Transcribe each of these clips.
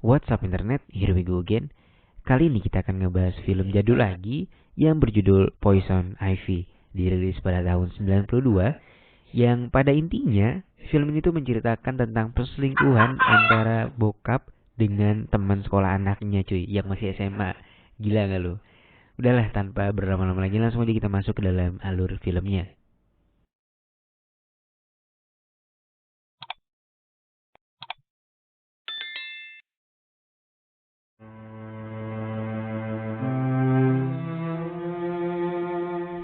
What's up internet, here we go again. Kali ini kita akan ngebahas film jadul lagi yang berjudul Poison Ivy, dirilis pada tahun 92, yang pada intinya film ini tuh menceritakan tentang perselingkuhan antara bokap dengan teman sekolah anaknya cuy, yang masih SMA. Gila gak lu? Udahlah, tanpa berlama-lama lagi langsung aja kita masuk ke dalam alur filmnya.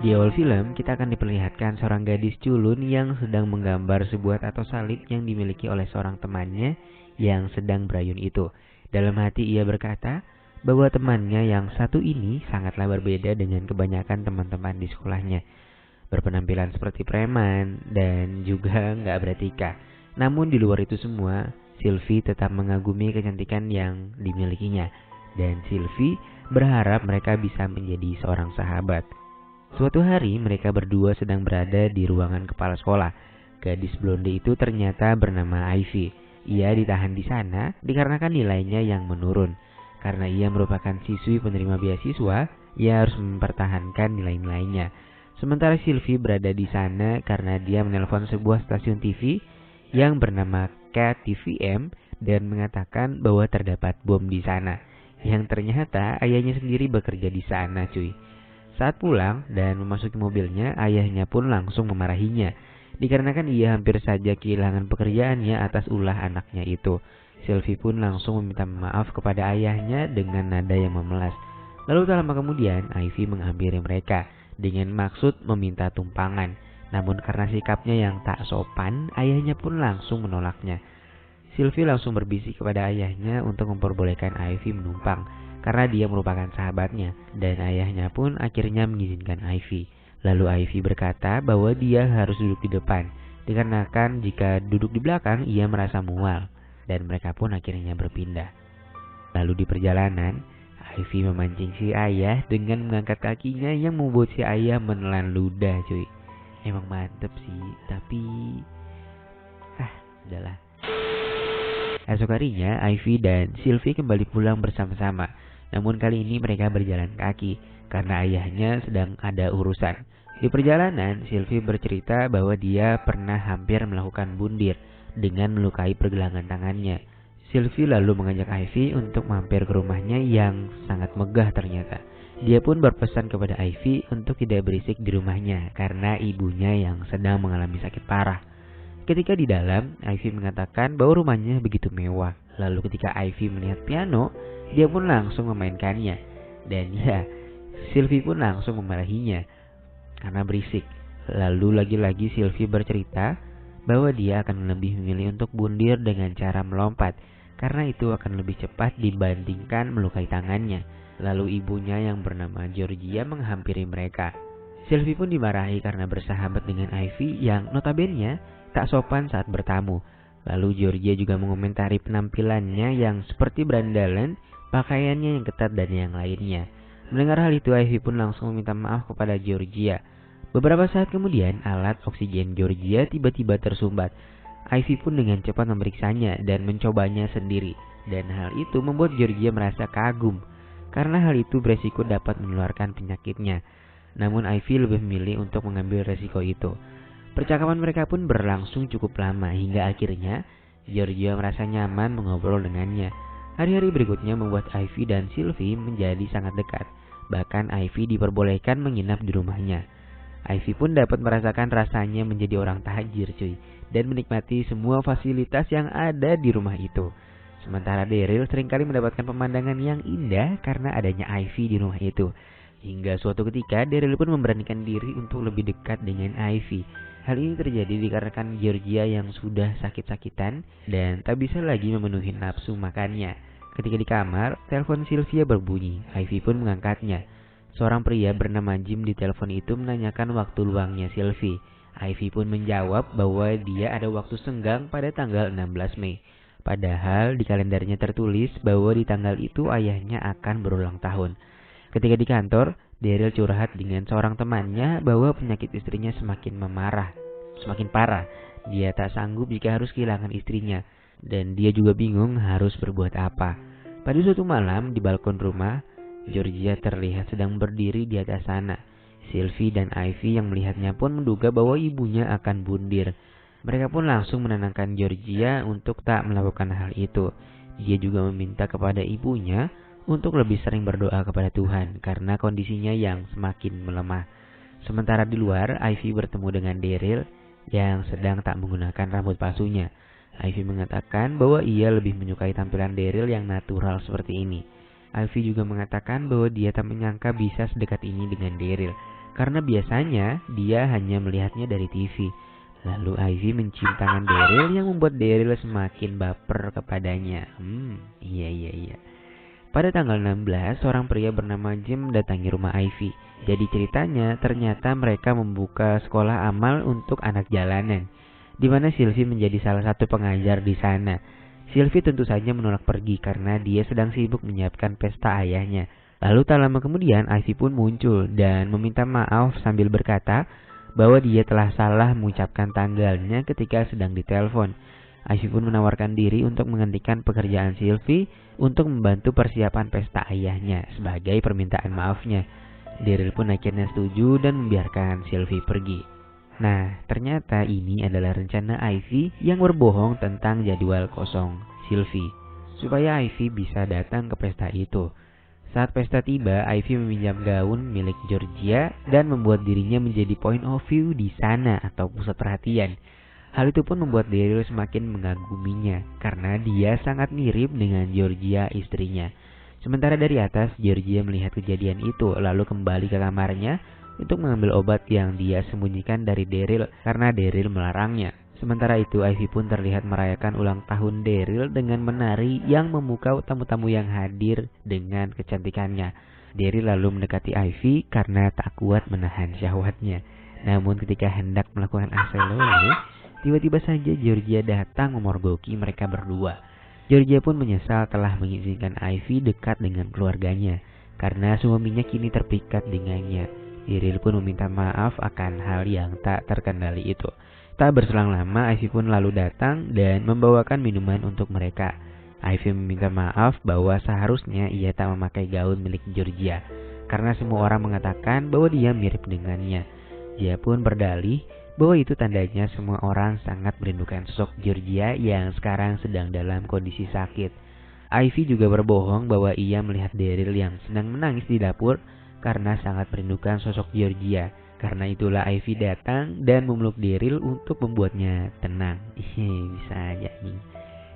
Di awal film, kita akan diperlihatkan seorang gadis culun yang sedang menggambar sebuah tato salib yang dimiliki oleh seorang temannya yang sedang berayun itu. Dalam hati ia berkata bahwa temannya yang satu ini sangatlah berbeda dengan kebanyakan teman-teman di sekolahnya. Berpenampilan seperti preman dan juga nggak beretika. Namun di luar itu semua, Sylvie tetap mengagumi kecantikan yang dimilikinya. Dan Sylvie berharap mereka bisa menjadi seorang sahabat. Suatu hari mereka berdua sedang berada di ruangan kepala sekolah. Gadis blonde itu ternyata bernama Ivy. Ia ditahan di sana dikarenakan nilainya yang menurun. Karena ia merupakan siswi penerima beasiswa, ia harus mempertahankan nilai-nilainya. Sementara Sylvie berada di sana karena dia menelpon sebuah stasiun TV yang bernama KTVM dan mengatakan bahwa terdapat bom di sana. Yang ternyata ayahnya sendiri bekerja di sana, cuy. Saat pulang dan memasuki mobilnya, ayahnya pun langsung memarahinya. Dikarenakan ia hampir saja kehilangan pekerjaannya atas ulah anaknya itu. Sylvie pun langsung meminta maaf kepada ayahnya dengan nada yang memelas. Lalu tak lama kemudian, Ivy menghampiri mereka dengan maksud meminta tumpangan. Namun karena sikapnya yang tak sopan, ayahnya pun langsung menolaknya. Sylvie langsung berbisik kepada ayahnya untuk memperbolehkan Ivy menumpang, karena dia merupakan sahabatnya, dan ayahnya pun akhirnya mengizinkan Ivy. Lalu Ivy berkata bahwa dia harus duduk di depan, dikarenakan jika duduk di belakang ia merasa mual, dan mereka pun akhirnya berpindah. Lalu di perjalanan, Ivy memancing si ayah dengan mengangkat kakinya yang membuat si ayah menelan ludah, cuy. Emang mantep sih, tapi udahlah. Esok harinya, Ivy dan Sylvie kembali pulang bersama-sama. Namun kali ini mereka berjalan kaki karena ayahnya sedang ada urusan. Di perjalanan, Sylvie bercerita bahwa dia pernah hampir melakukan bundir dengan melukai pergelangan tangannya. Sylvie lalu mengajak Ivy untuk mampir ke rumahnya yang sangat megah ternyata. Dia pun berpesan kepada Ivy untuk tidak berisik di rumahnya karena ibunya yang sedang mengalami sakit parah. Ketika di dalam, Ivy mengatakan bahwa rumahnya begitu mewah. Lalu ketika Ivy melihat piano, dia pun langsung memainkannya. Dan ya, Sylvie pun langsung memarahinya karena berisik. Lalu lagi-lagi Sylvie bercerita bahwa dia akan lebih memilih untuk bundir dengan cara melompat, karena itu akan lebih cepat dibandingkan melukai tangannya. Lalu ibunya yang bernama Georgia menghampiri mereka. Sylvie pun dimarahi karena bersahabat dengan Ivy yang notabene tak sopan saat bertamu. Lalu Georgia juga mengomentari penampilannya yang seperti berandalan, pakaiannya yang ketat dan yang lainnya. Mendengar hal itu, Ivy pun langsung meminta maaf kepada Georgia. Beberapa saat kemudian, alat oksigen Georgia tiba-tiba tersumbat. Ivy pun dengan cepat memeriksanya dan mencobanya sendiri. Dan hal itu membuat Georgia merasa kagum, karena hal itu beresiko dapat menularkan penyakitnya. Namun Ivy lebih memilih untuk mengambil resiko itu. Percakapan mereka pun berlangsung cukup lama hingga akhirnya Georgia merasa nyaman mengobrol dengannya. Hari-hari berikutnya membuat Ivy dan Sylvie menjadi sangat dekat. Bahkan Ivy diperbolehkan menginap di rumahnya. Ivy pun dapat merasakan rasanya menjadi orang tajir cuy, dan menikmati semua fasilitas yang ada di rumah itu. Sementara Daryl seringkali mendapatkan pemandangan yang indah karena adanya Ivy di rumah itu. Hingga suatu ketika Daryl pun memberanikan diri untuk lebih dekat dengan Ivy. Hal ini terjadi dikarenakan Georgia yang sudah sakit-sakitan dan tak bisa lagi memenuhi nafsu makannya. Ketika di kamar, telepon Sylvia berbunyi. Ivy pun mengangkatnya. Seorang pria bernama Jim di telepon itu menanyakan waktu luangnya Sylvie. Ivy pun menjawab bahwa dia ada waktu senggang pada tanggal 16 Mei. Padahal di kalendernya tertulis bahwa di tanggal itu ayahnya akan berulang tahun. Ketika di kantor, Daryl curhat dengan seorang temannya bahwa penyakit istrinya semakin parah. Dia tak sanggup jika harus kehilangan istrinya, dan dia juga bingung harus berbuat apa. Pada suatu malam di balkon rumah, Georgia terlihat sedang berdiri di atas sana. Sylvie dan Ivy yang melihatnya pun menduga bahwa ibunya akan bundir. Mereka pun langsung menenangkan Georgia untuk tak melakukan hal itu. Dia juga meminta kepada ibunya untuk lebih sering berdoa kepada Tuhan karena kondisinya yang semakin melemah. Sementara di luar, Ivy bertemu dengan Daryl yang sedang tak menggunakan rambut palsunya. Ivy mengatakan bahwa ia lebih menyukai tampilan Daryl yang natural seperti ini. Ivy juga mengatakan bahwa dia tak menyangka bisa sedekat ini dengan Daryl karena biasanya dia hanya melihatnya dari TV. Lalu Ivy mencium tangan Daryl yang membuat Daryl semakin baper kepadanya. Iya. Pada tanggal 16, seorang pria bernama Jim mendatangi rumah Ivy. Jadi ceritanya ternyata mereka membuka sekolah amal untuk anak jalanan, di mana Sylvie menjadi salah satu pengajar di sana. Sylvie tentu saja menolak pergi karena dia sedang sibuk menyiapkan pesta ayahnya. Lalu tak lama kemudian Ivy pun muncul dan meminta maaf sambil berkata bahwa dia telah salah mengucapkan tanggalnya ketika sedang ditelepon. Ivy pun menawarkan diri untuk menghentikan pekerjaan Sylvie untuk membantu persiapan pesta ayahnya sebagai permintaan maafnya. Daryl pun akhirnya setuju dan membiarkan Sylvie pergi. Nah, ternyata ini adalah rencana Ivy yang berbohong tentang jadwal kosong Sylvie, supaya Ivy bisa datang ke pesta itu. Saat pesta tiba, Ivy meminjam gaun milik Georgia dan membuat dirinya menjadi point of view di sana atau pusat perhatian. Hal itu pun membuat Daryl semakin mengaguminya karena dia sangat mirip dengan Georgia istrinya. Sementara dari atas, Georgia melihat kejadian itu lalu kembali ke kamarnya untuk mengambil obat yang dia sembunyikan dari Daryl karena Daryl melarangnya. Sementara itu, Ivy pun terlihat merayakan ulang tahun Daryl dengan menari yang memukau tamu-tamu yang hadir dengan kecantikannya. Daryl lalu mendekati Ivy karena tak kuat menahan syahwatnya. Namun ketika hendak melakukan aselole, tiba-tiba saja Georgia datang memorgoki mereka berdua. Georgia pun menyesal telah mengizinkan Ivy dekat dengan keluarganya karena suaminya kini terpikat dengannya. Daryl pun meminta maaf akan hal yang tak terkendali itu. Tak berselang lama, Ivy pun lalu datang dan membawakan minuman untuk mereka. Ivy meminta maaf bahwa seharusnya ia tak memakai gaun milik Georgia karena semua orang mengatakan bahwa dia mirip dengannya. Dia pun berdalih bahwa itu tandanya semua orang sangat merindukan sosok Georgia yang sekarang sedang dalam kondisi sakit. Ivy juga berbohong bahwa ia melihat Daryl yang sedang menangis di dapur karena sangat merindukan sosok Georgia. Karena itulah Ivy datang dan memeluk Daryl untuk membuatnya tenang. Bisa aja nih.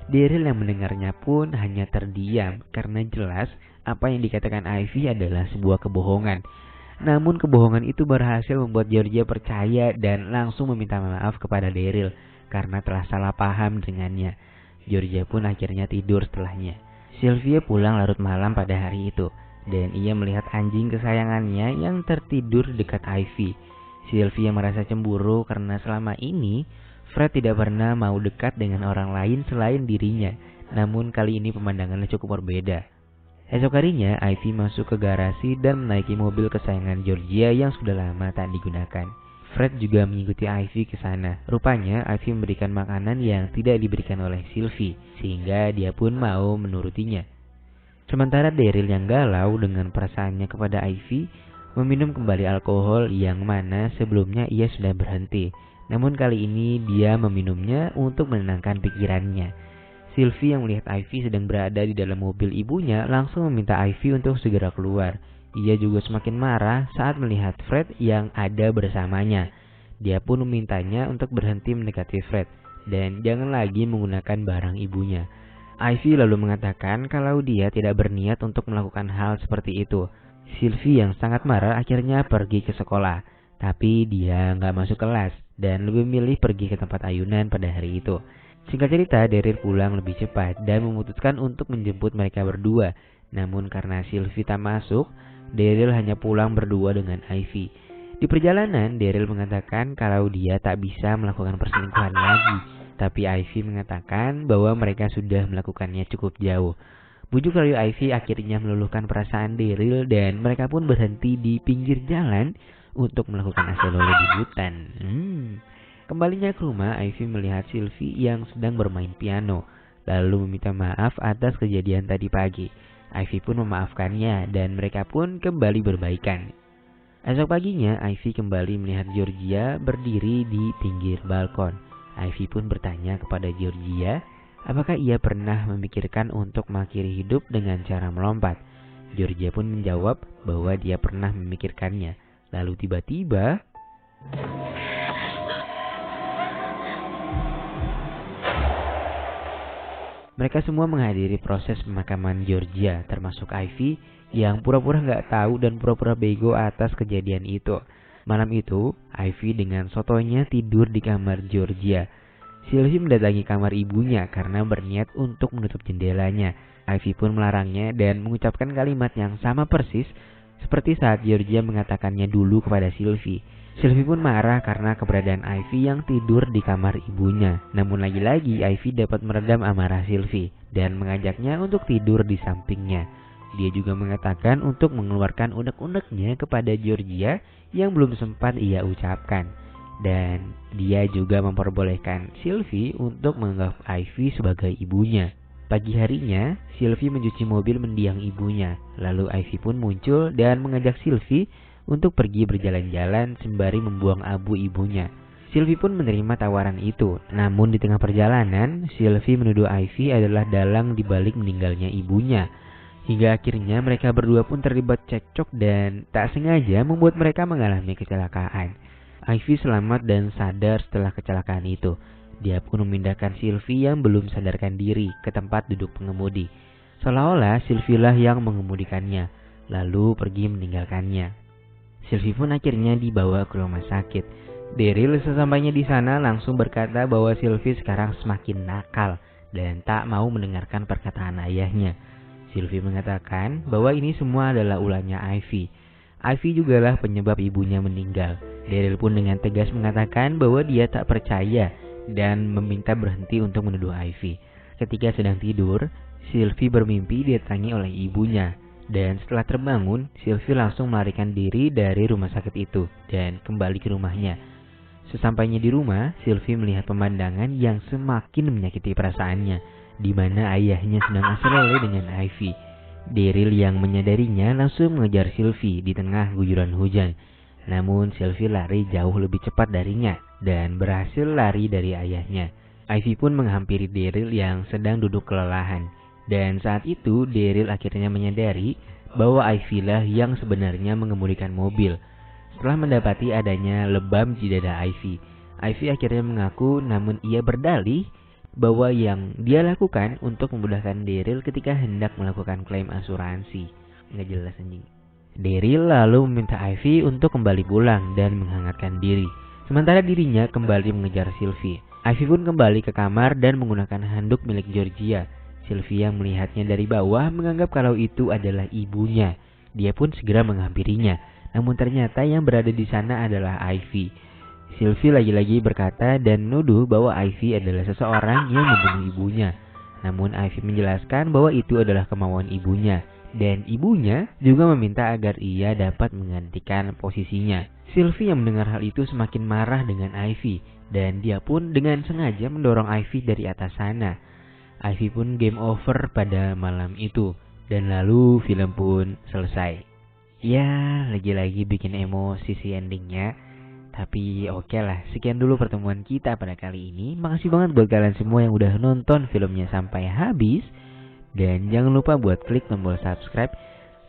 Daryl yang mendengarnya pun hanya terdiam karena jelas apa yang dikatakan Ivy adalah sebuah kebohongan. Namun kebohongan itu berhasil membuat Georgia percaya dan langsung meminta maaf kepada Daryl karena telah salah paham dengannya. Georgia pun akhirnya tidur setelahnya. Sylvia pulang larut malam pada hari itu dan ia melihat anjing kesayangannya yang tertidur dekat Ivy. Sylvia merasa cemburu karena selama ini Fred tidak pernah mau dekat dengan orang lain selain dirinya. Namun kali ini pemandangannya cukup berbeda. Esok harinya, Ivy masuk ke garasi dan menaiki mobil kesayangan Georgia yang sudah lama tak digunakan. Fred juga mengikuti Ivy ke sana. Rupanya Ivy memberikan makanan yang tidak diberikan oleh Sylvie, sehingga dia pun mau menurutinya. Sementara Daryl yang galau dengan perasaannya kepada Ivy meminum kembali alkohol yang mana sebelumnya ia sudah berhenti. Namun kali ini dia meminumnya untuk menenangkan pikirannya. Sylvie yang melihat Ivy sedang berada di dalam mobil ibunya langsung meminta Ivy untuk segera keluar. Ia juga semakin marah saat melihat Fred yang ada bersamanya. Dia pun memintanya untuk berhenti mendekati Fred dan jangan lagi menggunakan barang ibunya. Ivy lalu mengatakan kalau dia tidak berniat untuk melakukan hal seperti itu. Sylvie yang sangat marah akhirnya pergi ke sekolah. Tapi dia nggak masuk kelas dan lebih memilih pergi ke tempat ayunan pada hari itu. Singkat cerita, Daryl pulang lebih cepat dan memutuskan untuk menjemput mereka berdua. Namun karena Sylvie tak masuk, Daryl hanya pulang berdua dengan Ivy. Di perjalanan, Daryl mengatakan kalau dia tak bisa melakukan perselingkuhan lagi. Tapi Ivy mengatakan bahwa mereka sudah melakukannya cukup jauh. Bujuk rayu Ivy akhirnya meluluhkan perasaan Daryl dan mereka pun berhenti di pinggir jalan untuk melakukan aselole di hutan. Kembalinya ke rumah, Ivy melihat Sylvie yang sedang bermain piano. lalu meminta maaf atas kejadian tadi pagi. Ivy pun memaafkannya dan mereka pun kembali berbaikan. Esok paginya, Ivy kembali melihat Georgia berdiri di pinggir balkon. Ivy pun bertanya kepada Georgia, apakah ia pernah memikirkan untuk mengakhiri hidup dengan cara melompat. Georgia pun menjawab bahwa dia pernah memikirkannya. Lalu tiba-tiba mereka semua menghadiri proses pemakaman Georgia, termasuk Ivy yang pura-pura nggak tahu dan pura-pura bego atas kejadian itu. Malam itu, Ivy dengan sotonya tidur di kamar Georgia. Sylvie mendatangi kamar ibunya karena berniat untuk menutup jendelanya. Ivy pun melarangnya dan mengucapkan kalimat yang sama persis seperti saat Georgia mengatakannya dulu kepada Sylvie. Sylvie pun marah karena keberadaan Ivy yang tidur di kamar ibunya. Namun lagi-lagi Ivy dapat meredam amarah Sylvie dan mengajaknya untuk tidur di sampingnya. Dia juga mengatakan untuk mengeluarkan unek-uneknya kepada Georgia yang belum sempat ia ucapkan. Dan dia juga memperbolehkan Sylvie untuk menganggap Ivy sebagai ibunya. Pagi harinya, Sylvie mencuci mobil mendiang ibunya. Lalu Ivy pun muncul dan mengajak Sylvie untuk pergi berjalan-jalan sembari membuang abu ibunya. Sylvie pun menerima tawaran itu. Namun di tengah perjalanan, Sylvie menuduh Ivy adalah dalang di balik meninggalnya ibunya. Hingga akhirnya mereka berdua pun terlibat cekcok dan tak sengaja membuat mereka mengalami kecelakaan. Ivy selamat dan sadar setelah kecelakaan itu. Dia pun memindahkan Sylvie yang belum sadarkan diri ke tempat duduk pengemudi. Seolah-olah Sylvie lah yang mengemudikannya, lalu pergi meninggalkannya. Sylvie pun akhirnya dibawa ke rumah sakit. Daryl sesampainya di sana langsung berkata bahwa Sylvie sekarang semakin nakal dan tak mau mendengarkan perkataan ayahnya. Sylvie mengatakan bahwa ini semua adalah ulahnya Ivy. Ivy jugalah penyebab ibunya meninggal. Daryl pun dengan tegas mengatakan bahwa dia tak percaya dan meminta berhenti untuk menuduh Ivy. Ketika sedang tidur, Sylvie bermimpi didatangi oleh ibunya. Dan setelah terbangun, Sylvie langsung melarikan diri dari rumah sakit itu dan kembali ke rumahnya. Sesampainya di rumah, Sylvie melihat pemandangan yang semakin menyakiti perasaannya, di mana ayahnya sedang asal lele dengan Ivy. Daryl yang menyadarinya langsung mengejar Sylvie di tengah guyuran hujan. Namun Sylvie lari jauh lebih cepat darinya dan berhasil lari dari ayahnya. Ivy pun menghampiri Daryl yang sedang duduk kelelahan. Dan saat itu Daryl akhirnya menyadari bahwa Ivy lah yang sebenarnya mengemudikan mobil. Setelah mendapati adanya lebam di dada Ivy akhirnya mengaku, namun ia berdalih bahwa yang dia lakukan untuk memudahkan Daryl ketika hendak melakukan klaim asuransi. Nggak jelas anjing. Daryl lalu meminta Ivy untuk kembali pulang dan menghangatkan diri, sementara dirinya kembali mengejar Sylvie. Ivy pun kembali ke kamar dan menggunakan handuk milik Georgia. Sylvie yang melihatnya dari bawah menganggap kalau itu adalah ibunya. Dia pun segera menghampirinya, namun ternyata yang berada di sana adalah Ivy. Sylvie lagi-lagi berkata dan menuduh bahwa Ivy adalah seseorang yang membunuh ibunya. Namun Ivy menjelaskan bahwa itu adalah kemauan ibunya. Dan ibunya juga meminta agar ia dapat menggantikan posisinya. Sylvie yang mendengar hal itu semakin marah dengan Ivy. Dan dia pun dengan sengaja mendorong Ivy dari atas sana. Ivy pun game over pada malam itu. Dan lalu film pun selesai. Ya, lagi-lagi bikin emosi si endingnya. Tapi oke lah, sekian dulu pertemuan kita pada kali ini. Makasih banget buat kalian semua yang udah nonton filmnya sampai habis. Dan jangan lupa buat klik tombol subscribe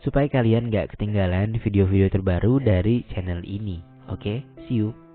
supaya kalian gak ketinggalan video-video terbaru dari channel ini. Oke, see you.